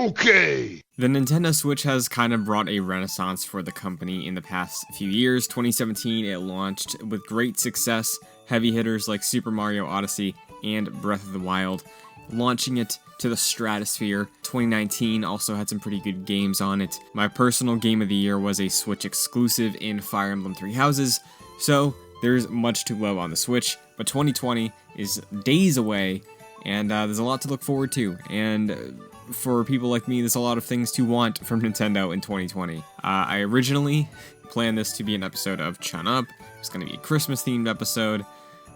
Okay. The Nintendo Switch has kind of brought a renaissance for the company in the past few years. 2017, it launched with great success, heavy hitters like Super Mario Odyssey and Breath of the Wild, launching it to the stratosphere. 2019 also had some pretty good games on it. My personal game of the year was a Switch exclusive in Fire Emblem Three Houses, so there's much to love on the Switch, but 2020 is days away, and there's a lot to look forward to, and for people like me, there's a lot of things to want from Nintendo in 2020. I originally planned this to be an episode of Chun Up. It's going to be a Christmas-themed episode.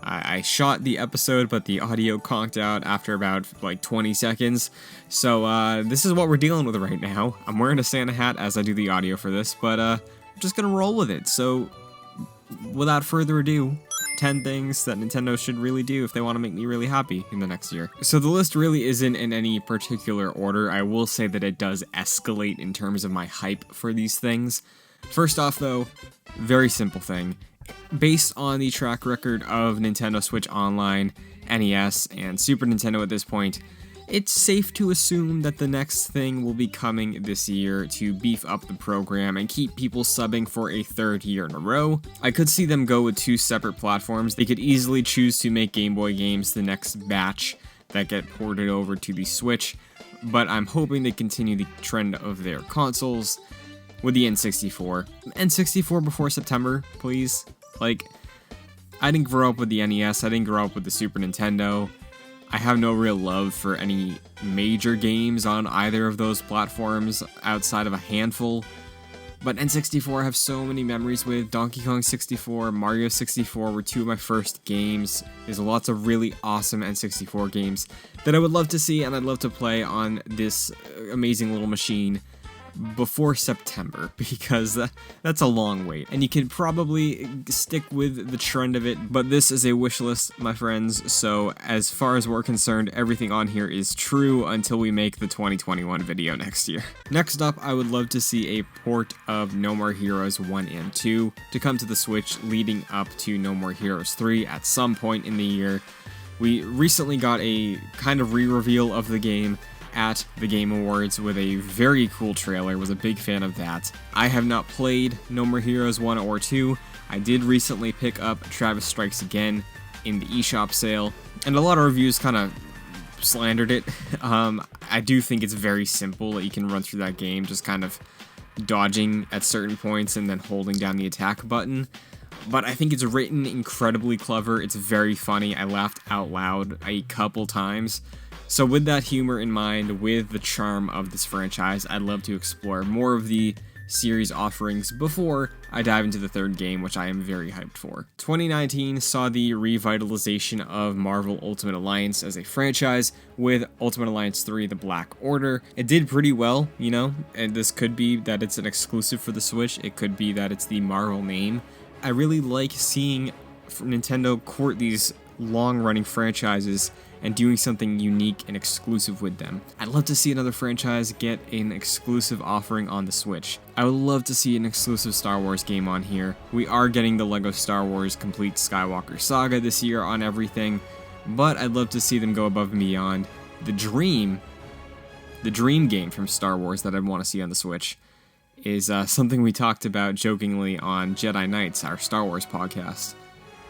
I shot the episode, but the audio conked out after about, 20 seconds. So, this is what we're dealing with right now. I'm wearing a Santa hat as I do the audio for this, but, I'm just going to roll with it. So, without further ado, 10 things that Nintendo should really do if they want to make me really happy in the next year. So the list really isn't in any particular order. I will say that it does escalate in terms of my hype for these things. First off though, very simple thing. Based on the track record of Nintendo Switch Online, NES, and Super Nintendo at this point, it's safe to assume that the next thing will be coming this year to beef up the program and keep people subbing for a third year in a row. I could see them go with two separate platforms. They could easily choose to make Game Boy games the next batch that get ported over to the Switch, but I'm hoping they continue the trend of their consoles with the N64. N64 before September, please. I didn't grow up with the NES, I didn't grow up with the Super Nintendo. I have no real love for any major games on either of those platforms outside of a handful, but N64 I have so many memories with. Donkey Kong 64, Mario 64 were two of my first games. There's lots of really awesome N64 games that I would love to see and I'd love to play on this amazing little machine before September, because that's a long wait, and you can probably stick with the trend of it, but this is a wish list, my friends, so as far as we're concerned, everything on here is true until we make the 2021 video next year. Next up, I would love to see a port of No More Heroes 1 and 2 to come to the Switch leading up to No More Heroes 3 at some point in the year. We recently got a kind of re-reveal of the game at the Game Awards with a very cool trailer. Was a big fan of that. I have not played No More Heroes 1 or 2. I did recently pick up Travis Strikes Again in the eShop sale, and a lot of reviews kind of slandered it. I do think it's very simple that you can run through that game, just kind of dodging at certain points and then holding down the attack button. But I think it's written incredibly clever. It's very funny. I laughed out loud a couple times. So with that humor in mind, with the charm of this franchise, I'd love to explore more of the series offerings before I dive into the third game, which I am very hyped for. 2019 saw the revitalization of Marvel Ultimate Alliance as a franchise with Ultimate Alliance 3: The Black Order. It did pretty well, and this could be that it's an exclusive for the Switch, it could be that it's the Marvel name. I really like seeing Nintendo court these long-running franchises and doing something unique and exclusive with them. I'd love to see another franchise get an exclusive offering on the Switch. I would love to see an exclusive Star Wars game on here. We are getting the LEGO Star Wars Complete Skywalker Saga this year on everything, but I'd love to see them go above and beyond. The dream game from Star Wars that I'd want to see on the Switch is something we talked about jokingly on Jedi Knights, our Star Wars podcast.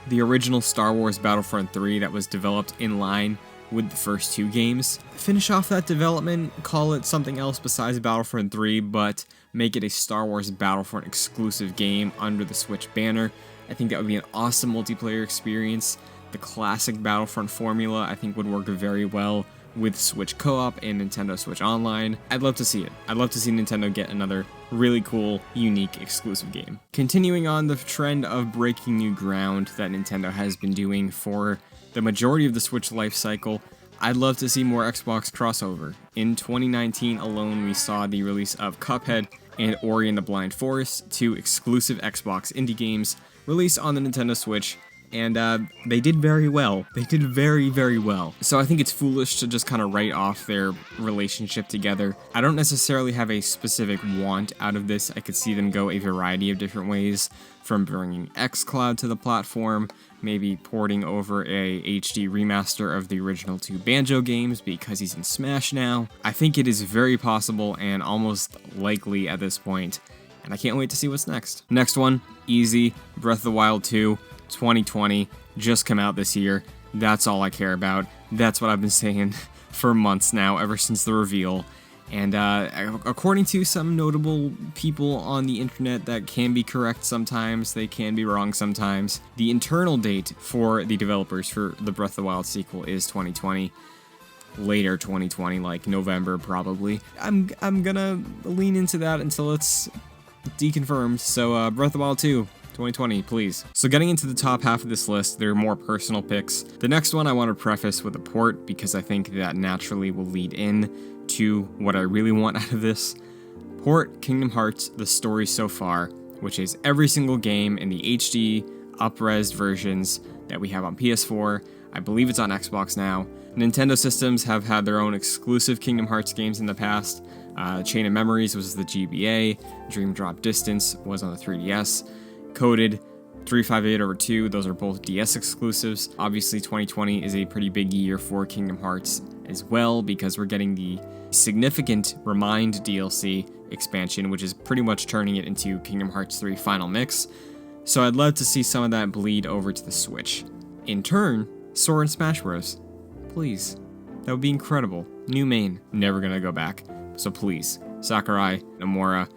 The original Star Wars Battlefront 3 that was developed in line with the first two games. Finish off that development, call it something else besides Battlefront 3, but make it a Star Wars Battlefront exclusive game under the Switch banner. I think that would be an awesome multiplayer experience. The classic Battlefront formula I think would work very well with Switch Co-op and Nintendo Switch Online. I'd love to see it. I'd love to see Nintendo get another really cool, unique, exclusive game. Continuing on the trend of breaking new ground that Nintendo has been doing for the majority of the Switch life cycle, I'd love to see more Xbox crossover. In 2019 alone, we saw the release of Cuphead and Ori and the Blind Forest, two exclusive Xbox indie games released on the Nintendo Switch, and they did very well. They did very, very well. So I think it's foolish to just kind of write off their relationship together. I don't necessarily have a specific want out of this. I could see them go a variety of different ways, from bringing xCloud to the platform, maybe porting over a HD remaster of the original 2 Banjo games because he's in Smash now. I think it is very possible and almost likely at this point, and I can't wait to see what's next. Next one, easy, Breath of the Wild 2, 2020, just come out this year. That's all I care about. That's what I've been saying for months now, ever since the reveal. And according to some notable people on the internet that can be correct sometimes, they can be wrong sometimes, the internal date for the developers for the Breath of the Wild sequel is 2020. Later 2020, like November probably. I'm gonna lean into that until it's deconfirmed. So Breath of the Wild 2, 2020, please. So getting into the top half of this list, there are more personal picks. The next one I want to preface with a port because I think that naturally will lead in to what I really want out of this. Port Kingdom Hearts The Story So Far, which is every single game in the HD, up-res versions that we have on PS4. I believe it's on Xbox now. Nintendo systems have had their own exclusive Kingdom Hearts games in the past. Chain of Memories was the GBA, Dream Drop Distance was on the 3DS, Coded, 358/2, those are both DS exclusives. Obviously 2020 is a pretty big year for Kingdom Hearts as well because we're getting the significant Remind DLC expansion, which is pretty much turning it into Kingdom Hearts 3 Final Mix. So I'd love to see some of that bleed over to the Switch. In turn, Sora and Smash Bros. Please. That would be incredible. New main. Never gonna go back. So please, Sakurai, Nomura,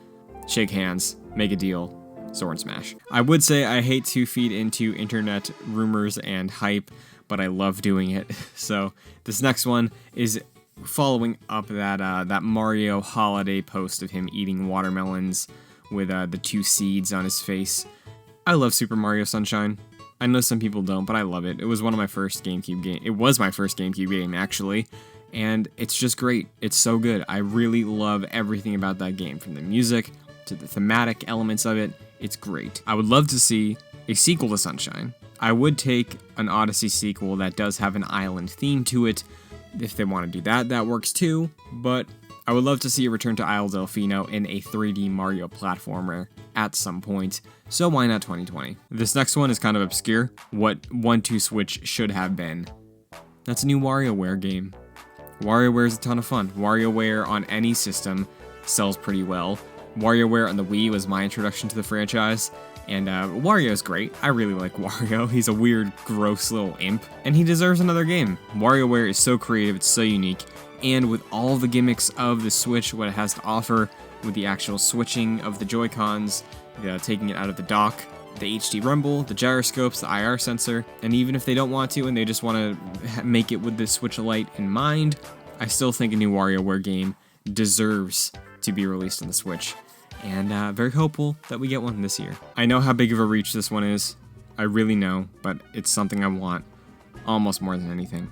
shake hands, make a deal, Sora and Smash. I would say I hate to feed into internet rumors and hype, but I love doing it. So this next one is following up that Mario holiday post of him eating watermelons with the 2 seeds on his face. I love Super Mario Sunshine. I know some people don't, but I love it. It was one of my first GameCube games. It was my first GameCube game, actually. And it's just great. It's so good. I really love everything about that game, from the music to the thematic elements of it. It's great. I would love to see a sequel to Sunshine. I would take an Odyssey sequel that does have an island theme to it. If they want to do that, that works too. But I would love to see a return to Isle Delfino in a 3D Mario platformer at some point. So why not 2020? This next one is kind of obscure. What 1-2 Switch should have been. That's a new WarioWare game. WarioWare is a ton of fun. WarioWare on any system sells pretty well. WarioWare on the Wii was my introduction to the franchise, and Wario's great. I really like Wario. He's a weird, gross little imp, and he deserves another game. WarioWare is so creative, it's so unique, and with all the gimmicks of the Switch, what it has to offer, with the actual switching of the Joy-Cons, taking it out of the dock, the HD rumble, the gyroscopes, the IR sensor, and even if they don't want to and they just want to make it with the Switch Lite in mind, I still think a new WarioWare game deserves to be released on the Switch, and very hopeful that we get one this year. I know how big of a reach this one is, I really know, but it's something I want almost more than anything.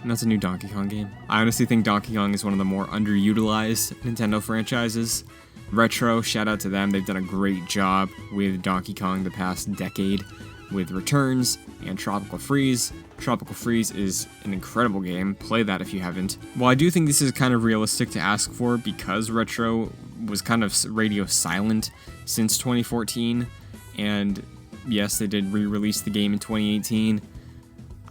And that's a new Donkey Kong game. I honestly think Donkey Kong is one of the more underutilized Nintendo franchises. Retro, shout out to them, they've done a great job with Donkey Kong the past decade with Returns and Tropical Freeze. Tropical Freeze is an incredible game, play that if you haven't. While I do think this is kind of realistic to ask for because Retro was kind of radio silent since 2014, and yes, they did re-release the game in 2018,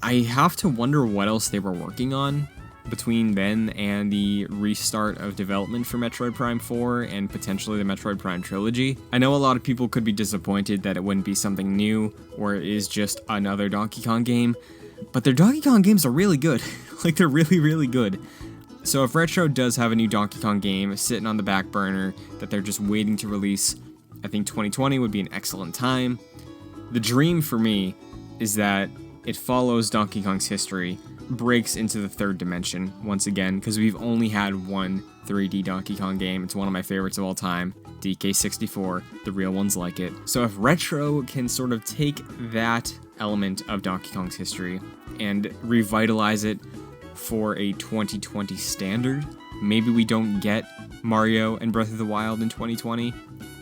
I have to wonder what else they were working on between then and the restart of development for Metroid Prime 4 and potentially the Metroid Prime trilogy. I know a lot of people could be disappointed that it wouldn't be something new or it is just another Donkey Kong game, but their Donkey Kong games are really good. Like, they're really, really good. So if Retro does have a new Donkey Kong game sitting on the back burner that they're just waiting to release, I think 2020 would be an excellent time. The dream for me is that it follows Donkey Kong's history, breaks into the third dimension once again, because we've only had one 3D Donkey Kong game. It's one of my favorites of all time, DK64, the real ones like it. So if Retro can sort of take that element of Donkey Kong's history and revitalize it for a 2020 standard, maybe we don't get Mario and Breath of the Wild in 2020,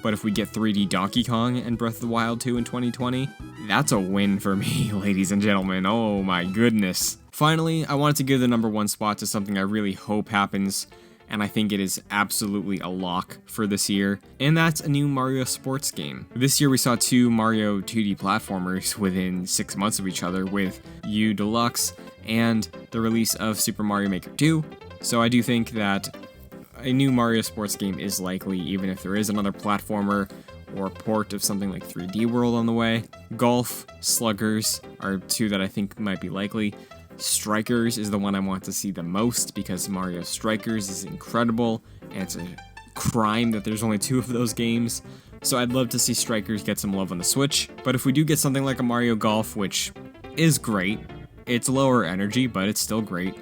but but if we get 3D Donkey Kong and Breath of the Wild 2 in 2020, that's a win for me, ladies and gentlemen. Oh my goodness. Finally, I wanted to give the number 1 spot to something I really hope happens, and I think it is absolutely a lock for this year, and that's a new Mario sports game. This year we saw 2 Mario 2D platformers within 6 months of each other with U Deluxe and the release of Super Mario Maker 2, so I do think that a new Mario sports game is likely, even if there is another platformer or port of something like 3D World on the way. Golf, Sluggers are 2 that I think might be likely. Strikers is the one I want to see the most because Mario Strikers is incredible, and it's a crime that there's only 2 of those games. So I'd love to see Strikers get some love on the Switch. But if we do get something like a Mario Golf, which is great, it's lower energy, but it's still great,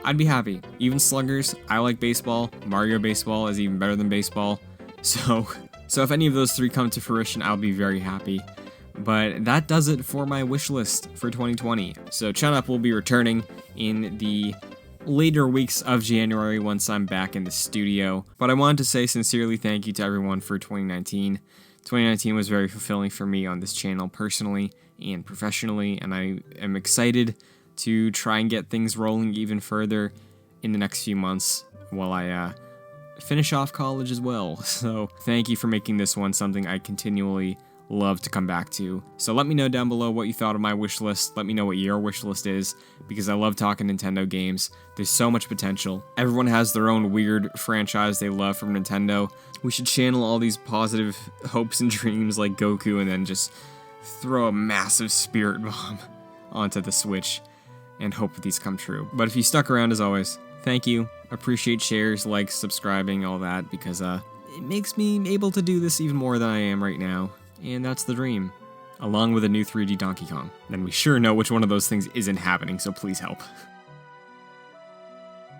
I'd be happy. Even Sluggers, I like baseball. Mario Baseball is even better than baseball. So if any of those 3 come to fruition, I'll be very happy. But that does it for my wish list for 2020. So ChunUp will be returning in the later weeks of January once I'm back in the studio. But I wanted to say sincerely thank you to everyone for 2019. 2019 was very fulfilling for me on this channel personally and professionally, and I am excited to try and get things rolling even further in the next few months while I finish off college as well. So thank you for making this one something I continually love to come back to. So let me know down below what you thought of my wish list. Let me know what your wish list is, because I love talking Nintendo games. There's so much potential. Everyone has their own weird franchise they love from Nintendo. We should channel all these positive hopes and dreams like Goku and then just throw a massive spirit bomb onto the Switch and hope that these come true. But if you stuck around as always, thank you. Appreciate shares, likes, subscribing, all that, because it makes me able to do this even more than I am right now. And that's the dream, along with a new 3D Donkey Kong. Then we sure know which one of those things isn't happening, so please help.